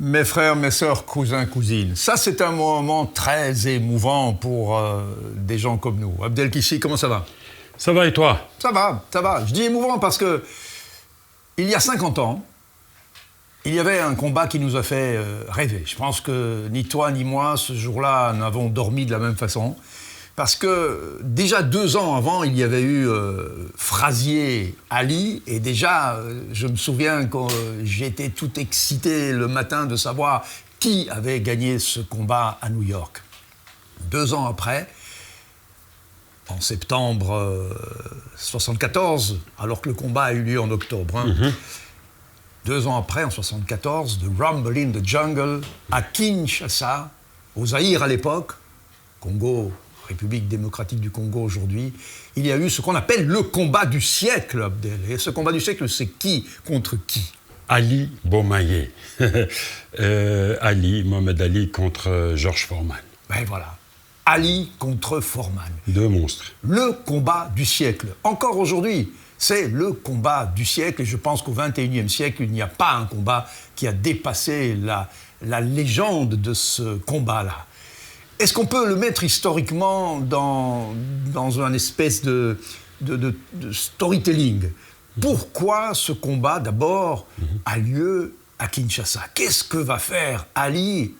Mes frères, mes sœurs, cousins, cousines, ça c'est un moment très émouvant pour des gens comme nous. Abdelkissi, comment ça va? Ça va et toi? Ça va, ça va. Je dis émouvant parce que il y a 50 ans, il y avait un combat qui nous a fait rêver. Je pense que ni toi ni moi, ce jour-là, n'avons dormi de la même façon. Parce que déjà 2 ans avant, il y avait eu Frazier Ali. Et déjà, je me souviens que j'étais tout excité le matin de savoir qui avait gagné ce combat à New York. 2 ans après, en septembre 74, alors que le combat a eu lieu en octobre, 2 ans après, en 74, The Rumble in the Jungle, à Kinshasa, au Zaïre à l'époque, Congo, République démocratique du Congo aujourd'hui, il y a eu ce qu'on appelle le combat du siècle, Abdel. Et ce combat du siècle, c'est qui contre qui? Ali Bomaye. Mohamed Ali contre George Foreman. Ben voilà. Ali contre Foreman. 2 monstres. Le combat du siècle. Encore aujourd'hui, c'est le combat du siècle. Et je pense qu'au XXIe siècle, il n'y a pas un combat qui a dépassé la légende de ce combat-là. Est-ce qu'on peut le mettre historiquement dans un espèce de storytelling? Pourquoi ce combat, d'abord, a lieu à Kinshasa? Qu'est-ce que va faire Ali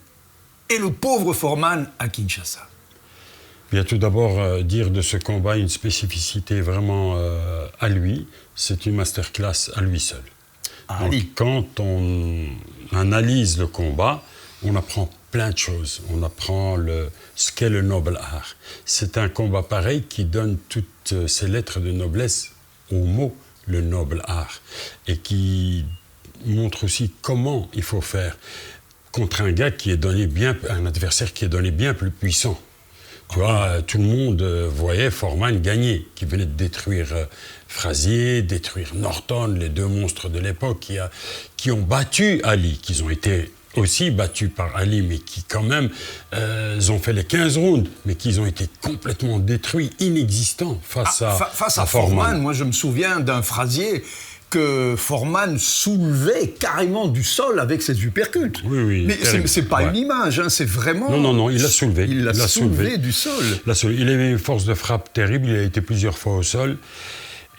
et le pauvre Foreman à Kinshasa? Bien, tout d'abord, dire de ce combat une spécificité vraiment à lui. C'est une masterclass à lui seul. Donc, quand on analyse le combat, on apprend plein de choses. On apprend ce qu'est le noble art. C'est un combat pareil qui donne toutes ses lettres de noblesse au mot le noble art et qui montre aussi comment il faut faire contre un gars qui est donné un adversaire qui est donné bien plus puissant. Tu vois, tout le monde voyait Foreman gagner, qui venait de détruire Frazier, détruire Norton, les 2 monstres de l'époque qui ont battu Ali, qui ont été aussi battus par Ali, mais qui quand même ont fait les 15 rounds, mais qui ont été complètement détruits, inexistants face à Foreman. Moi, je me souviens d'un Frazier que Foreman soulevait carrément du sol avec ses uppercuts. Oui, mais c'est pas une image, hein, c'est vraiment... Non, il l'a soulevé. Il l'a soulevé du sol. Il avait une force de frappe terrible, il a été plusieurs fois au sol.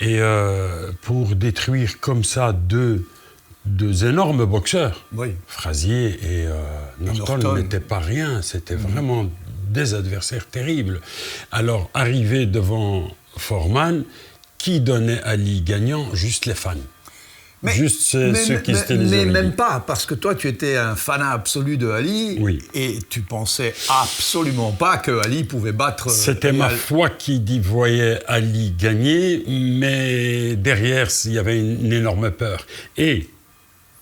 Et pour détruire comme ça deux énormes boxeurs, Frazier et Norton n'étaient pas rien, c'était vraiment des adversaires terribles. Alors, arrivé devant Foreman, qui donnait Ali gagnant? Juste les fans. Ceux qui étaient les Mais même pas, parce que toi, tu étais un fanat absolu de Ali, et tu pensais absolument pas que Ali pouvait battre... C'était ma foi qui voyait Ali gagner, mais derrière, il y avait une énorme peur. Et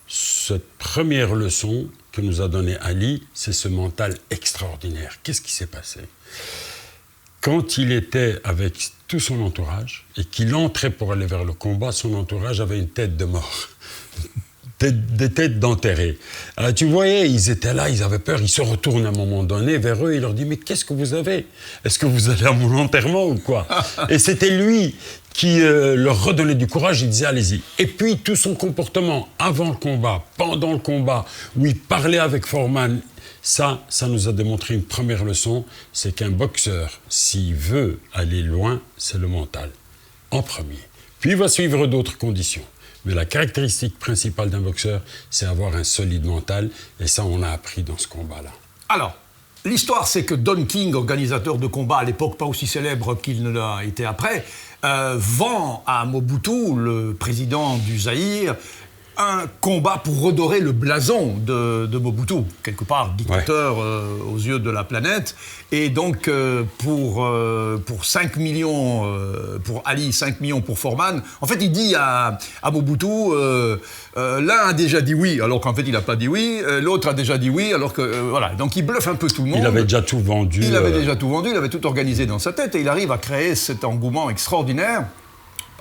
cette première leçon que nous a donnée Ali, c'est ce mental extraordinaire. Qu'est-ce qui s'est passé? Quand il était avec tout son entourage et qu'il entrait pour aller vers le combat, son entourage avait une tête de mort, des têtes d'enterrés. Alors tu voyais, ils étaient là, ils avaient peur, ils se retournent à un moment donné vers eux, il leur dit « Mais qu'est-ce que vous avez? Est-ce que vous allez à mon enterrement ou quoi ?» Et c'était lui qui leur redonnait du courage, il disait « Allez-y ». Et puis tout son comportement avant le combat, pendant le combat, où il parlait avec Foreman, ça nous a démontré une première leçon, c'est qu'un boxeur, s'il veut aller loin, c'est le mental, en premier. Puis il va suivre d'autres conditions. Mais la caractéristique principale d'un boxeur, c'est avoir un solide mental, et ça, on a appris dans ce combat-là. Alors, l'histoire, c'est que Don King, organisateur de combat à l'époque, pas aussi célèbre qu'il ne l'a été après, vend à Mobutu, le président du Zaïre, un combat pour redorer le blason de Mobutu, quelque part dictateur aux yeux de la planète. Et donc, pour 5 millions pour Ali, 5 millions pour Foreman, en fait, il dit à Mobutu, l'un a déjà dit oui, alors qu'en fait, il n'a pas dit oui, l'autre a déjà dit oui, alors que... voilà, donc il bluffe un peu tout le monde. Il avait déjà tout vendu. Il avait déjà tout vendu, il avait tout organisé dans sa tête, et il arrive à créer cet engouement extraordinaire,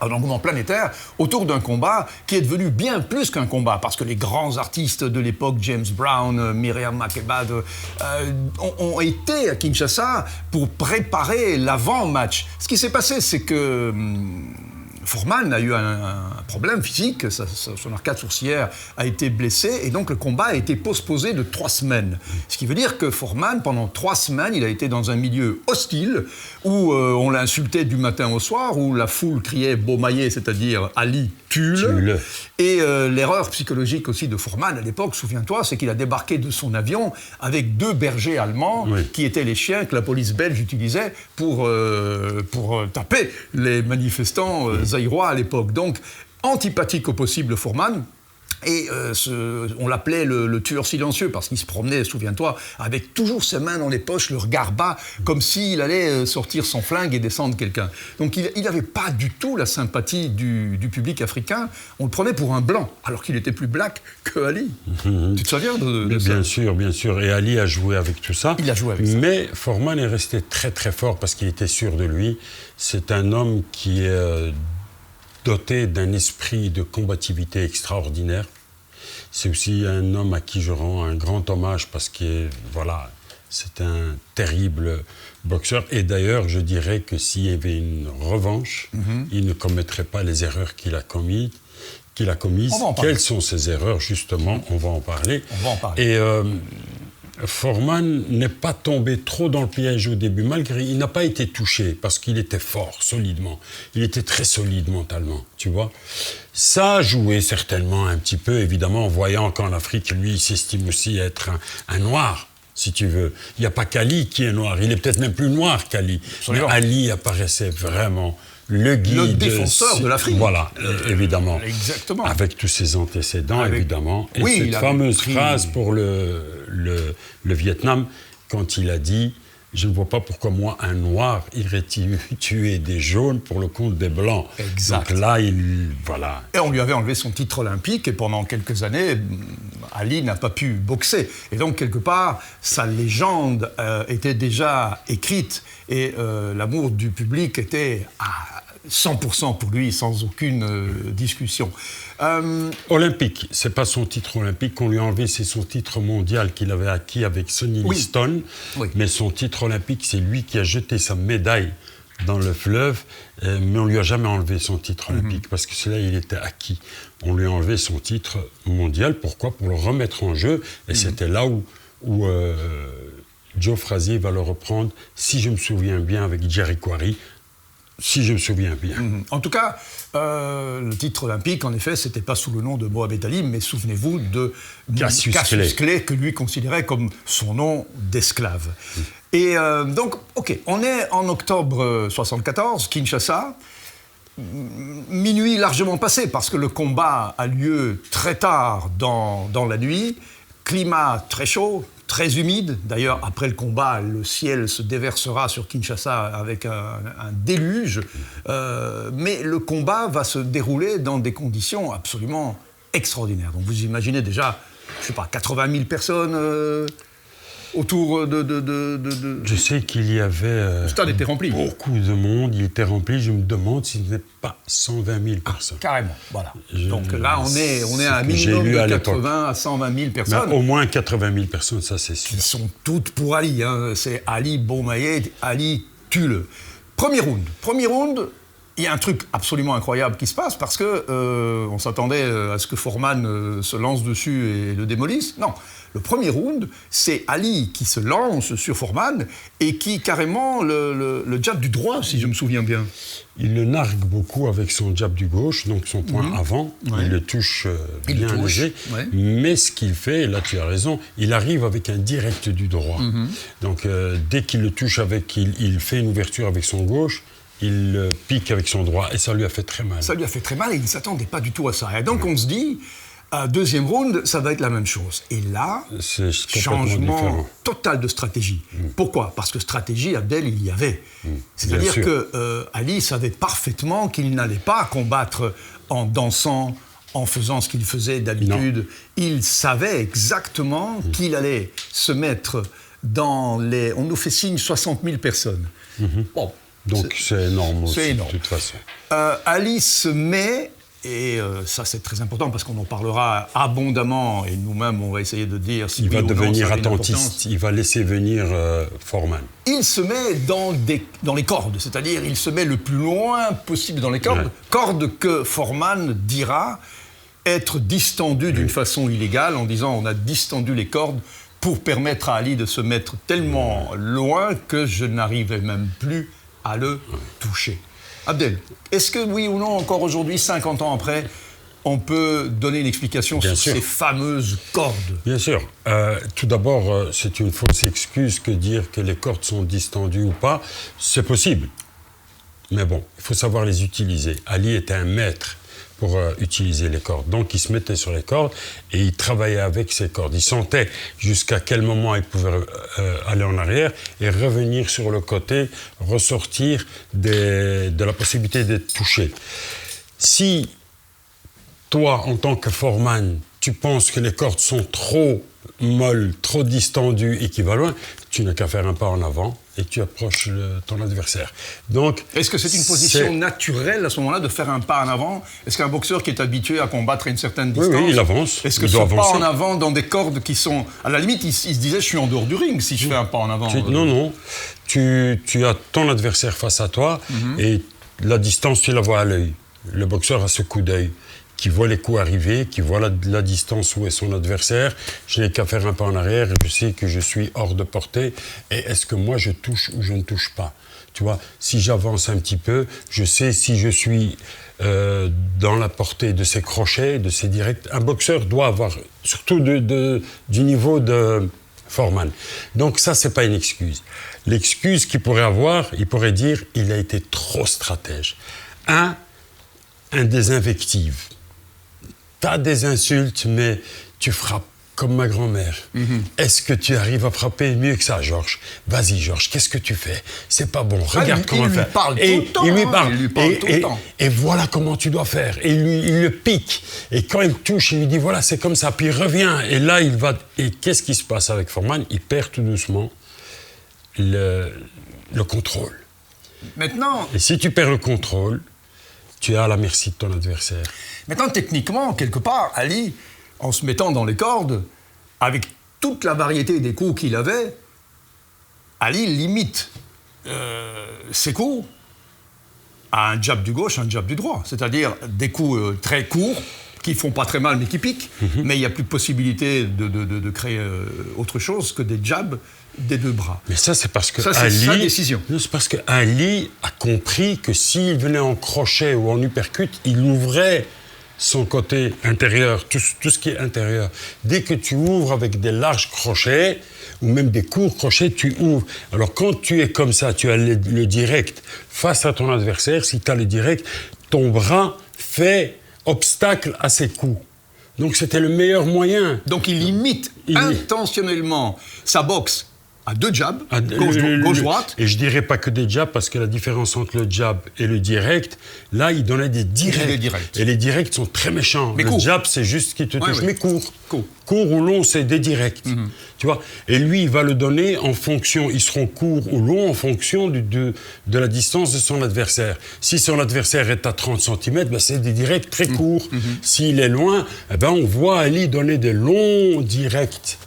un engouement planétaire autour d'un combat qui est devenu bien plus qu'un combat, parce que les grands artistes de l'époque, James Brown, Myriam Makeba, ont été à Kinshasa pour préparer l'avant-match. Ce qui s'est passé, c'est que Foreman a eu un problème physique, son arcade sourcilière a été blessée, et donc le combat a été postposé de 3 semaines. Ce qui veut dire que Foreman, pendant 3 semaines, il a été dans un milieu hostile, où on l'insultait du matin au soir, où la foule criait Beaumaillé, c'est-à-dire Ali, tue-le. Et l'erreur psychologique aussi de Foreman à l'époque, souviens-toi, c'est qu'il a débarqué de son avion avec 2 bergers allemands, qui étaient les chiens que la police belge utilisait pour taper les manifestants zaïrois à l'époque. Donc, antipathique au possible Foreman. Et on l'appelait le tueur silencieux parce qu'il se promenait, souviens-toi, avec toujours ses mains dans les poches, le regard bas, comme s'il allait sortir son flingue et descendre quelqu'un. Donc il n'avait pas du tout la sympathie du public africain. On le prenait pour un blanc, alors qu'il était plus black que Ali. Tu te souviens de ça ? Bien sûr. Et Ali a joué avec tout ça. Il a joué avec ça. Mais Foreman est resté très très fort parce qu'il était sûr de lui. C'est un homme qui est doté d'un esprit de combativité extraordinaire. C'est aussi un homme à qui je rends un grand hommage parce que, voilà, c'est un terrible boxeur. Et d'ailleurs, je dirais que s'il y avait une revanche, il ne commettrait pas les erreurs qu'il a commises. Quelles sont ces erreurs, justement ? On va en parler. Et Foreman n'est pas tombé trop dans le piège au début, malgré il n'a pas été touché parce qu'il était fort, solidement. Il était très solide mentalement, tu vois. Ça a joué certainement un petit peu, évidemment, en voyant qu'en Afrique, lui, il s'estime aussi être un noir, si tu veux. Il n'y a pas qu'Ali qui est noir, il est peut-être même plus noir qu'Ali. Mais Ali apparaissait vraiment le guide. Le défenseur de l'Afrique. Voilà, évidemment. Exactement. Avec tous ses antécédents, évidemment. Et cette fameuse phrase pour le Vietnam, quand il a dit « Je ne vois pas pourquoi moi, un noir, irait tuer des jaunes pour le compte des blancs. » Exact. Donc là, voilà. Et on lui avait enlevé son titre olympique, et pendant quelques années, Ali n'a pas pu boxer. Et donc, quelque part, sa légende était déjà écrite, et l'amour du public était à 100% pour lui, sans aucune discussion. Olympique, c'est pas son titre olympique qu'on lui a enlevé, c'est son titre mondial qu'il avait acquis avec Sonny Liston. Mais son titre olympique, c'est lui qui a jeté sa médaille dans le fleuve, mais on lui a jamais enlevé son titre olympique parce que celui-là, il était acquis. On lui a enlevé son titre mondial. Pourquoi ? Pour le remettre en jeu. Et c'était là où Joe Frazier va le reprendre, si je me souviens bien, avec Jerry Quarry. Si je me souviens bien. En tout cas, le titre olympique, en effet, c'était pas sous le nom de Mohamed Ali, mais souvenez-vous de Cassius Clay, que lui considérait comme son nom d'esclave. Et donc, on est en octobre 74, Kinshasa, minuit largement passé, parce que le combat a lieu très tard dans la nuit, climat très chaud, très humide. D'ailleurs, après le combat, le ciel se déversera sur Kinshasa avec un déluge. Mais le combat va se dérouler dans des conditions absolument extraordinaires. Donc vous imaginez déjà, je ne sais pas, 80 000 personnes autour de... Je sais qu'il y avait le stade était rempli. Beaucoup de monde, il était rempli. Je me demande s'il n'y avait pas 120 000 personnes. Carrément, voilà. Donc là, on est à un minimum de 80 à 120 000 personnes. Mais au moins 80 000 personnes, ça c'est sûr. Qui sont toutes pour Ali. C'est Ali Beaumaillé, Ali tue-le. Premier round, il y a un truc absolument incroyable qui se passe parce que on s'attendait à ce que Foreman se lance dessus et le démolisse. Non, le premier round, c'est Ali qui se lance sur Foreman et qui carrément le jab du droit, si je me souviens bien. Il le nargue beaucoup avec son jab du gauche, donc son poing avant. Ouais. Il le touche bien léger. Ouais. Mais ce qu'il fait, et là tu as raison, il arrive avec un direct du droit. Donc dès qu'il le touche il fait une ouverture avec son gauche. Il pique avec son droit et ça lui a fait très mal. Ça lui a fait très mal et il ne s'attendait pas du tout à ça. Et donc on se dit, deuxième round, ça va être la même chose. Et là, changement total de stratégie. Pourquoi ? Parce que stratégie, Abdel, il y avait. C'est-à-dire que Ali savait parfaitement qu'il n'allait pas combattre en dansant, en faisant ce qu'il faisait d'habitude. Non. Il savait exactement qu'il allait se mettre dans les... On nous fait signe 60 000 personnes. Bon. Donc c'est énorme aussi, de toute façon. Ali se met Et ça, c'est très important parce qu'on en parlera abondamment et nous-mêmes, on va essayer de dire si il oui va ou non, devenir ça a une attentiste, importance. il va laisser venir Foreman. Il se met dans les cordes, c'est-à-dire il se met le plus loin possible dans les cordes, Ouais. cordes que Foreman dira être distendues d'une façon illégale en disant on a distendu les cordes pour permettre à Ali de se mettre tellement loin que je n'arrivais même plus à le toucher. Abdel, est-ce que oui ou non, encore aujourd'hui, 50 ans après, on peut donner une explication Bien sur sûr. ces fameuses cordes? Bien sûr. Tout d'abord, c'est une fausse excuse que dire que les cordes sont distendues ou pas. C'est possible. Mais bon, il faut savoir les utiliser. Ali était un maître pour utiliser les cordes. Donc, il se mettait sur les cordes et il travaillait avec ces cordes. Il sentait jusqu'à quel moment il pouvait aller en arrière et revenir sur le côté, ressortir de la possibilité d'être touché. Si toi, en tant que foreman, tu penses que les cordes sont trop molles, trop distendues et qui va loin, tu n'as qu'à faire un pas en avant et tu approches ton adversaire. Donc, Est-ce que c'est une position naturelle à ce moment-là de faire un pas en avant? Est-ce qu'un boxeur qui est habitué à combattre à une certaine distance, oui, il avance. est-ce que Il ce doit pas avancer. en avant dans des cordes qui sont... À la limite, il se disait, je suis en dehors du ring si je fais un pas en avant. Non. Tu as ton adversaire face à toi et la distance, tu la vois à l'œil. Le boxeur a ce coup d'œil qui voit les coups arriver, qui voit la distance où est son adversaire. Je n'ai qu'à faire un pas en arrière et je sais que je suis hors de portée. Et est-ce que moi, je touche ou je ne touche pas? Tu vois, si j'avance un petit peu, je sais si je suis dans la portée de ses crochets, de ses directs. Un boxeur doit avoir, surtout du niveau de Foreman. Donc ça, c'est pas une excuse. L'excuse qu'il pourrait avoir, il pourrait dire, il a été trop stratège. Un des invectives. T'as des insultes, mais tu frappes comme ma grand-mère. Est-ce que tu arrives à frapper mieux que ça, Georges? Vas-y, Georges, qu'est-ce que tu fais? C'est pas bon, regarde comment il lui faire. parle tout le temps, il lui hein, parle. il lui parle tout le temps. Et voilà comment tu dois faire. Et il le pique. Et quand il touche, il lui dit, voilà, c'est comme ça. Puis il revient. Et là, il va... Et qu'est-ce qui se passe avec Foreman? Il perd tout doucement le contrôle. Maintenant, Et si tu perds le contrôle, tu es à la merci de ton adversaire. techniquement, quelque part, Ali, en se mettant dans les cordes, avec toute la variété des coups qu'il avait, Ali limite ses coups à un jab du gauche, un jab du droit. C'est-à-dire des coups très courts, qui font pas très mal, mais qui piquent. Mais il n'y a plus de possibilité de créer autre chose que des jabs des deux bras. Mais ça, c'est parce que Ça, c'est Ali, sa décision. Non, c'est parce que Ali a compris que s'il venait en crochet ou en uppercut, il ouvrait son côté intérieur, tout ce qui est intérieur. Dès que tu ouvres avec des larges crochets, ou même des courts crochets, tu ouvres. Alors quand tu es comme ça, tu as le direct face à ton adversaire, si tu as le direct, ton bras fait obstacle à ses coups. Donc c'était le meilleur moyen. Donc il limite intentionnellement sa boxe à deux jabs, gauche-droite. Et je dirais pas que des jabs, parce que la différence entre le jab et le direct, là, il donnait des directs. Et les directs sont très méchants. Mais le court. jab, c'est juste qu'il te touche, mais court. Court. Court ou long, c'est des directs. Tu vois. Et lui, il va le donner en fonction, ils seront courts ou longs en fonction de la distance de son adversaire. Si son adversaire est à 30 cm, ben c'est des directs très courts. S'il est loin, eh ben on voit Ali donner des longs directs.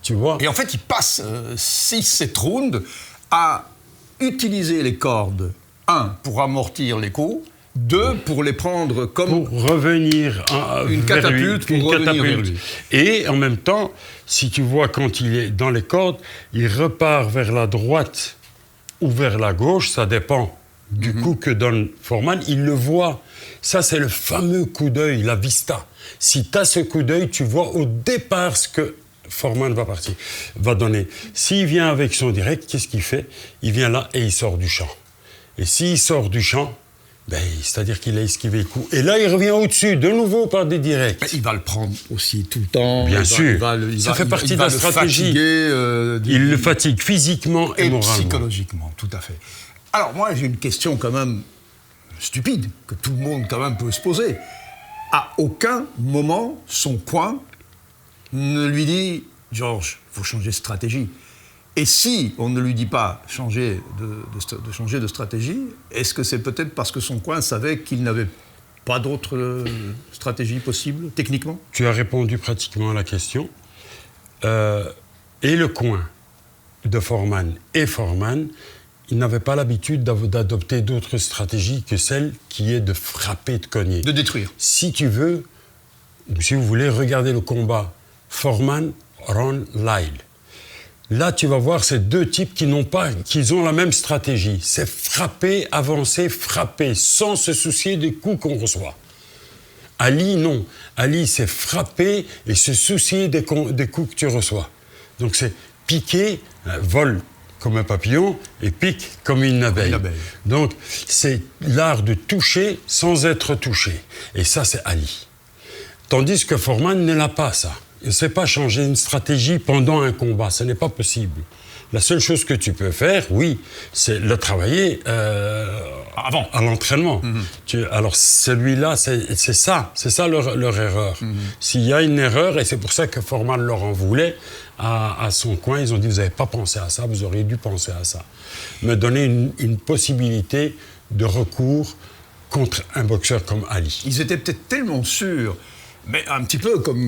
Tu vois. Et en fait, il passe 6-7 rounds à utiliser les cordes, 1, pour amortir les coups, 2, pour les prendre comme... Pour revenir une vers catapulte, lui, pour revenir vers lui. Et en même temps, si tu vois quand il est dans les cordes, il repart vers la droite ou vers la gauche, ça dépend du coup que donne Foreman, il le voit. Ça, c'est le fameux coup d'œil, la vista. Si tu as ce coup d'œil, tu vois au départ ce que Foreman va donner. S'il vient avec son direct, qu'est-ce qu'il fait? Il vient là et il sort du champ. Et s'il sort du champ, ben, c'est-à-dire qu'il a esquivé le coup. Et là, il revient au-dessus, de nouveau par des directs. Mais il va le prendre aussi tout le temps. Bien sûr. Ça fait partie de la stratégie. Il le fatigue physiquement et moralement. Psychologiquement, tout à fait. Alors moi, j'ai une question quand même stupide, que tout le monde quand même peut se poser. À aucun moment, son coin ne lui dit « Georges, il faut changer de stratégie ». Et si on ne lui dit pas changer de changer de stratégie, est-ce que c'est peut-être parce que son coin savait qu'il n'avait Pas d'autres stratégies possibles, techniquement? Tu as répondu pratiquement à la question. Et le coin de Foreman et Foreman, ils n'avaient pas l'habitude d'adopter d'autres stratégies que celle qui est de frapper, de cogner. De détruire. Si vous voulez, regarder le combat Foreman, Ron Lyle. Là, tu vas voir ces deux types qui ont la même stratégie. C'est frapper, avancer, frapper, sans se soucier des coups qu'on reçoit. Ali, non. Ali, c'est frapper et se soucier des coups que tu reçois. Donc, c'est piquer, vol comme un papillon et pique comme une abeille. Donc, c'est l'art de toucher sans être touché. Et ça, c'est Ali. Tandis que Foreman ne l'a pas, ça. Il ne sait pas changer une stratégie pendant un combat. Ce n'est pas possible. La seule chose que tu peux faire, oui, c'est le travailler avant, à l'entraînement. Alors celui-là, c'est ça leur erreur. S'il y a une erreur, et c'est pour ça que Foreman leur en voulait à son coin, ils ont dit, vous n'avez pas pensé à ça, vous auriez dû penser à ça. Me donner une possibilité de recours contre un boxeur comme Ali. Ils étaient peut-être tellement sûrs, mais un petit peu comme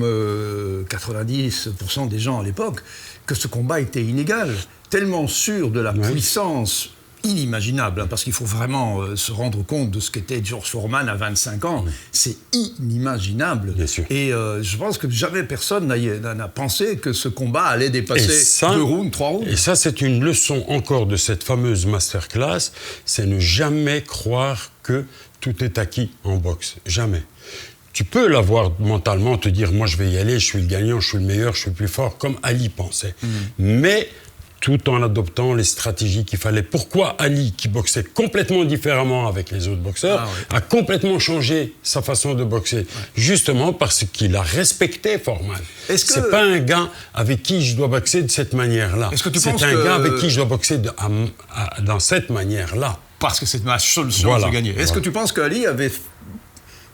90% des gens à l'époque, que ce combat était inégal. Tellement sûr de la puissance inimaginable, hein, parce qu'il faut vraiment se rendre compte de ce qu'était George Foreman à 25 ans. C'est inimaginable. Bien sûr. Et je pense que jamais personne n'a pensé que ce combat allait dépasser 2 rounds, 3 rounds. Et ça, c'est une leçon encore de cette fameuse masterclass, c'est ne jamais croire que tout est acquis en boxe. Jamais. Tu peux l'avoir mentalement, te dire, moi je vais y aller, je suis le gagnant, je suis le meilleur, je suis le plus fort, comme Ali pensait. Mais tout en adoptant les stratégies qu'il fallait. Pourquoi Ali, qui boxait complètement différemment avec les autres boxeurs, a complètement changé sa façon de boxer? Justement parce qu'il a respecté Foreman. C'est pas un gars avec qui je dois boxer de cette manière-là. C'est un gars avec qui je dois boxer dans cette manière-là. Parce que c'est ma seule chance de gagner. Est-ce que tu penses qu'Ali avait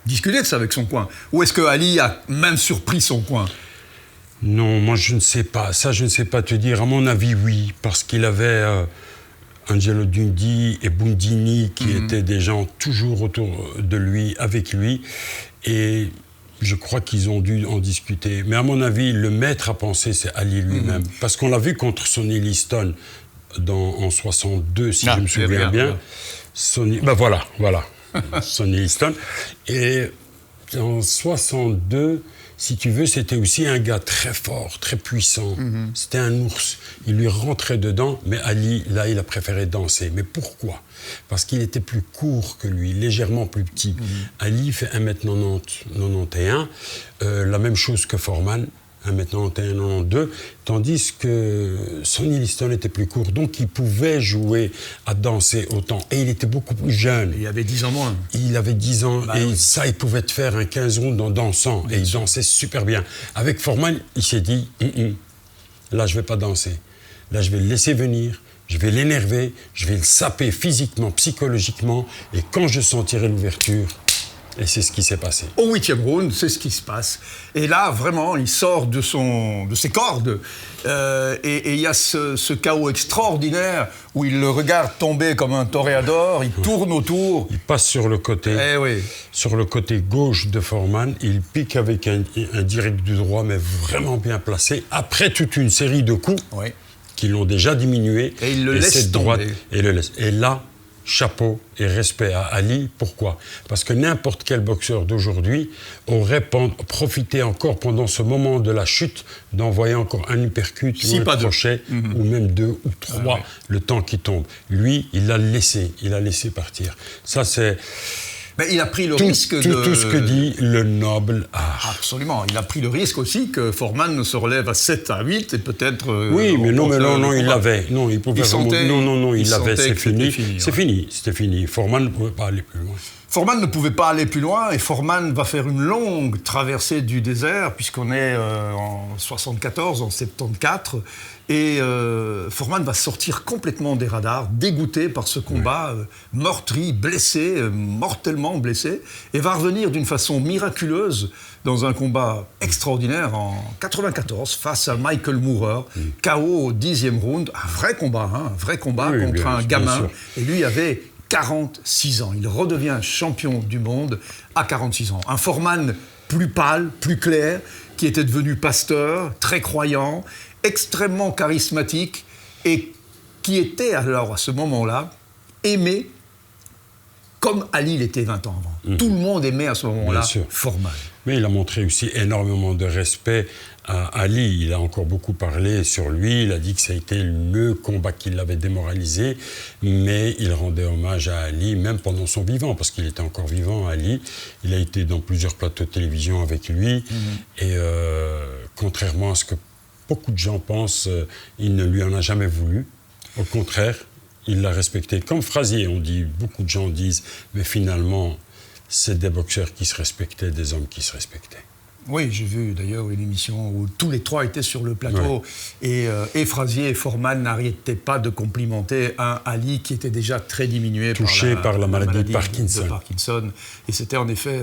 discuté de ça avec son coin? Ou est-ce que Ali a même surpris son coin? Non, moi je ne sais pas. Ça, je ne sais pas te dire. À mon avis, oui. Parce qu'il avait Angelo Dundee et Bundini qui étaient des gens toujours autour de lui, avec lui. Et je crois qu'ils ont dû en discuter. Mais à mon avis, le maître à penser, c'est Ali lui-même. Parce qu'on l'a vu contre Sonny Liston en 62, si je me souviens bien. Voilà. Sonny Liston. Et en 62, si tu veux, c'était aussi un gars très fort, très puissant. C'était un ours. Il lui rentrait dedans, mais Ali, là, il a préféré danser. Mais pourquoi? Parce qu'il était plus court que lui, légèrement plus petit. Ali fait 1m91, la même chose que Foreman. 1m91, 92, tandis que Sonny Liston était plus court, donc il pouvait jouer à danser autant. Et il était beaucoup plus jeune. Il avait 10 ans moins. Il avait 10 ans, ça, il pouvait te faire un 15 rounds en dansant, et il dansait super bien. Avec Foreman, il s'est dit, là, je ne vais pas danser. Là, je vais le laisser venir, je vais l'énerver, je vais le saper physiquement, psychologiquement, et quand je sentirai l'ouverture... Et c'est ce qui s'est passé. Au 8e round, c'est ce qui se passe. Et là, vraiment, il sort de ses cordes. Et il y a ce chaos extraordinaire où il le regarde tomber comme un toréador, il tourne autour. Il passe sur le côté, sur le côté gauche de Foreman. Il pique avec un direct du droit, mais vraiment bien placé. Après toute une série de coups qui l'ont déjà diminué. Et il le laisse tomber. Et là... Chapeau et respect à Ali. Pourquoi? Parce que n'importe quel boxeur d'aujourd'hui aurait profité encore pendant ce moment de la chute d'envoyer encore un uppercut ou un crochet, ou même 2 ou 3, le temps qui tombe. Lui, il l'a laissé partir. Ça, c'est... Mais il a pris le risque de... Tout ce que dit le noble art. Absolument. Il a pris le risque aussi que Foreman ne se relève à 7 à 8 et peut-être... oui, mais non, il l'avait. Non, il pouvait il l'avait, c'est fini. C'était fini. Foreman ne pouvait pas aller plus loin. Foreman ne pouvait pas aller plus loin et Foreman va faire une longue traversée du désert puisqu'on est en 74, en 74 et Foreman va sortir complètement des radars, dégoûté par ce combat, meurtri, blessé, mortellement blessé et va revenir d'une façon miraculeuse dans un combat extraordinaire en 94 face à Michael Moorer, KO au 10e round, un vrai combat contre un gamin et lui avait 46 ans. Il redevient champion du monde à 46 ans. Un Foreman plus pâle, plus clair, qui était devenu pasteur, très croyant, extrêmement charismatique et qui était alors à ce moment-là aimé comme Ali l'était 20 ans avant. Tout le monde aimait à ce moment-là Foreman. Mais il a montré aussi énormément de respect à Ali. Il a encore beaucoup parlé sur lui. Il a dit que ça a été le combat qui l'avait démoralisé. Mais il rendait hommage à Ali, même pendant son vivant, parce qu'il était encore vivant, Ali. Il a été dans plusieurs plateaux de télévision avec lui. Et contrairement à ce que beaucoup de gens pensent, il ne lui en a jamais voulu. Au contraire, il l'a respecté. Comme Frazier, beaucoup de gens disent, mais finalement, c'est des boxeurs qui se respectaient, des hommes qui se respectaient. Oui, j'ai vu d'ailleurs une émission où tous les trois étaient sur le plateau et Frazier et Foreman n'arrêtaient pas de complimenter un Ali qui était déjà très diminué touché par la maladie de Parkinson. Et c'était en effet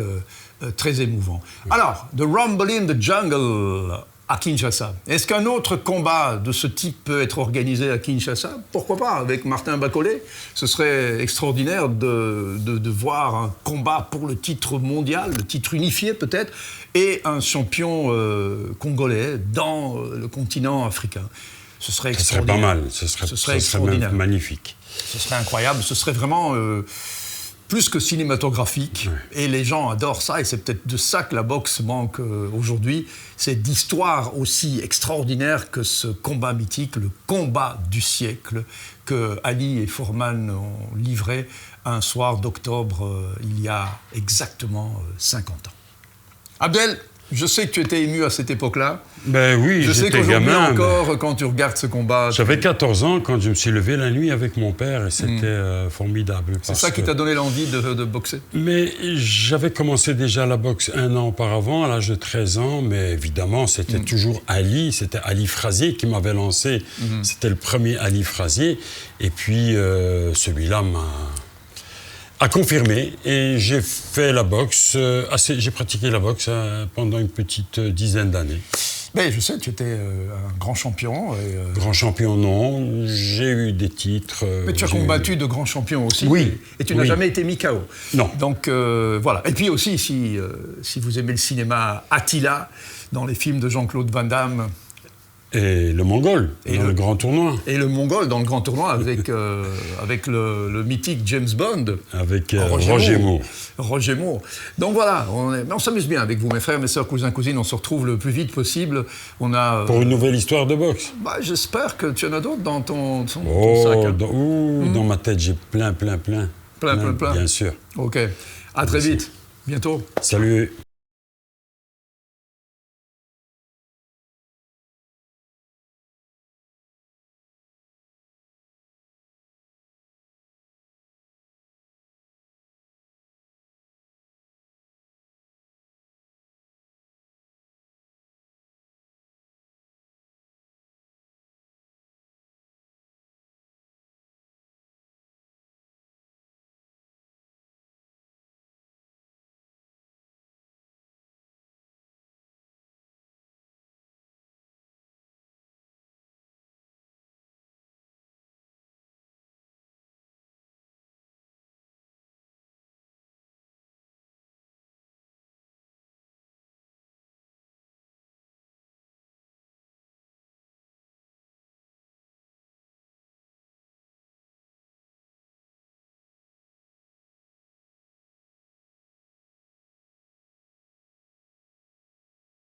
très émouvant. Alors, The Rumble in the Jungle à Kinshasa. Est-ce qu'un autre combat de ce type peut être organisé à Kinshasa? Pourquoi pas, avec Martin Bacolé? Ce serait extraordinaire de voir un combat pour le titre mondial, le titre unifié peut-être, et un champion congolais dans le continent africain. Ce serait extraordinaire. Ce serait pas mal, ce serait extraordinaire. Magnifique. Ce serait incroyable, ce serait vraiment... plus que cinématographique, et les gens adorent ça, et c'est peut-être de ça que la boxe manque aujourd'hui, c'est d'histoire aussi extraordinaire que ce combat mythique, le combat du siècle que Ali et Foreman ont livré un soir d'octobre il y a exactement 50 ans. Abdel, je sais que tu étais ému à cette époque-là. Ben oui, je sais qu'aujourd'hui encore, quand tu regardes ce combat... J'avais 14 ans quand je me suis levé la nuit avec mon père et c'était formidable. C'est ça qui t'a donné l'envie de boxer? Mais j'avais commencé déjà la boxe 1 an auparavant, à l'âge de 13 ans, mais évidemment, c'était toujours Ali, c'était Ali Frazier qui m'avait lancé. C'était le premier Ali Frazier. Et puis, celui-là a confirmé et j'ai fait la boxe, j'ai pratiqué la boxe pendant une petite dizaine d'années. Mais je sais, tu étais un grand champion. Grand champion, non. J'ai eu des titres. Mais tu as combattu de grands champions aussi. Oui. Et tu n'as jamais été mis KO. Non. Donc voilà. Et puis aussi, si vous aimez le cinéma, Attila, dans les films de Jean-Claude Van Damme. Et le Mongol, dans le grand tournoi. Et le Mongol, dans le grand tournoi, avec le mythique James Bond. Avec Roger Moore. Roger Moore. Donc voilà, on s'amuse bien avec vous, mes frères, mes sœurs, cousins, cousines. On se retrouve le plus vite possible. Pour une nouvelle histoire de boxe. J'espère que tu en as d'autres dans ton sac. Dans ma tête, j'ai plein. Plein. Bien sûr. OK. À très vite. Bientôt. Salut.